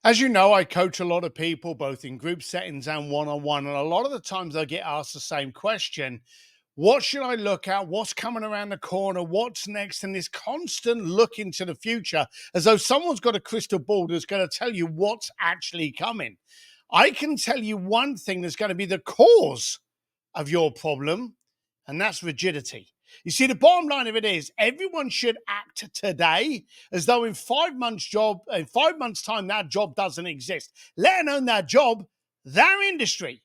As you know, I coach a lot of people, both in group settings and one on one. And a lot of the times I get asked the same question: what should I look at? What's coming around the corner? What's next? And this constant look into the future as though someone's got a crystal ball that's going to tell you what's actually coming. I can tell you one thing that's going to be the cause of your problem, and that's rigidity. You see, the bottom line of it is everyone should act today as though in 5 months' time, that job doesn't exist, let alone that job, their industry.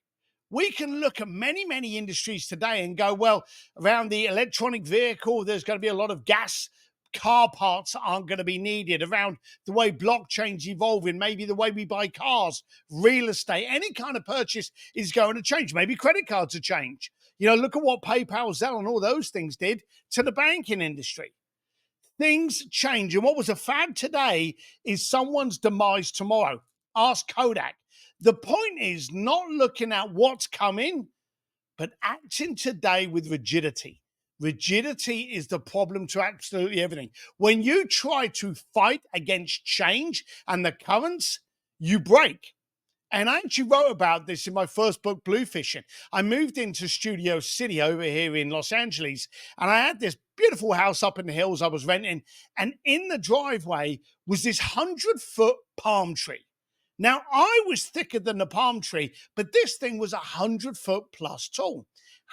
We can look at many industries today and go, well, around the electronic vehicle, there's going to be a lot of gas. Car parts aren't going to be needed. Around the way blockchain's evolving, maybe the way we buy cars, real estate, any kind of purchase is going to change. Maybe credit cards will change. Look at what PayPal, Zelle, and all those things did to the banking industry. Things change. And what was a fad today is someone's demise tomorrow. Ask Kodak. The point is not looking at what's coming, but acting today with rigidity. Rigidity is the problem to absolutely everything. When you try to fight against change and the currents, you break. And I actually wrote about this in my first book, Blue Fishing. I moved into Studio City over here in Los Angeles, and I had this beautiful house up in the hills I was renting. And in the driveway was this 100-foot palm tree. Now, I was thicker than the palm tree, but this thing was 100-foot plus tall.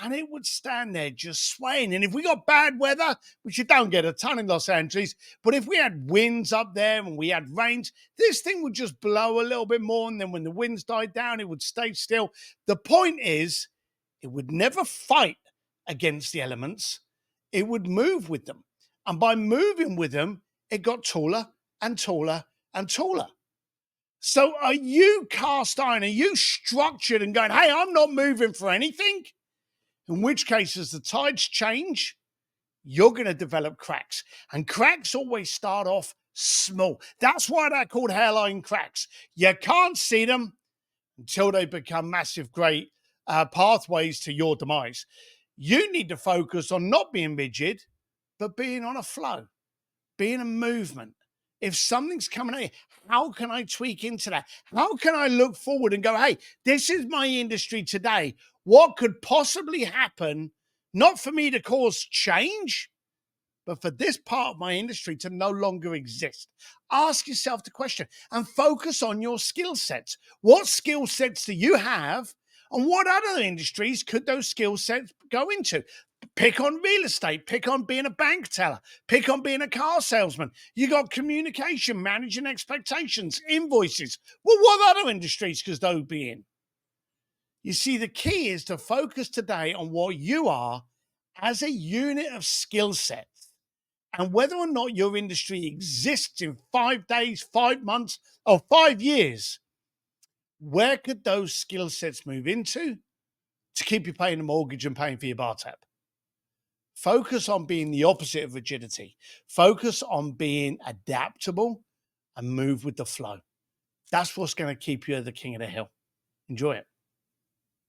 And it would stand there just swaying. And if we got bad weather, which you don't get a ton in Los Angeles, but if we had winds up there and we had rains, this thing would just blow a little bit more. And then when the winds died down, it would stay still. The point is, it would never fight against the elements. It would move with them. And by moving with them, it got taller and taller and taller. So are you cast iron? Are you structured and going, hey, I'm not moving for anything? In which case, as the tides change, you're going to develop cracks. And cracks always start off small. That's why they're called hairline cracks. You can't see them until they become massive, great pathways to your demise. You need to focus on not being rigid, but being on a flow, being a movement. If something's coming at you, how can I tweak into that? How can I look forward and go, hey, this is my industry today. What could possibly happen, not for me to cause change, but for this part of my industry to no longer exist? Ask yourself the question and focus on your skill sets. What skill sets do you have? And what other industries could those skill sets go into? Pick on real estate, pick on being a bank teller, pick on being a car salesman. You got communication, managing expectations, invoices. Well, what other industries could those be in? You see, the key is to focus today on what you are as a unit of skill sets and whether or not your industry exists in 5 days, 5 months, or 5 years. Where could those skill sets move into to keep you paying the mortgage and paying for your bar tab? Focus on being the opposite of rigidity. Focus on being adaptable and move with the flow. That's what's going to keep you the king of the hill. Enjoy it.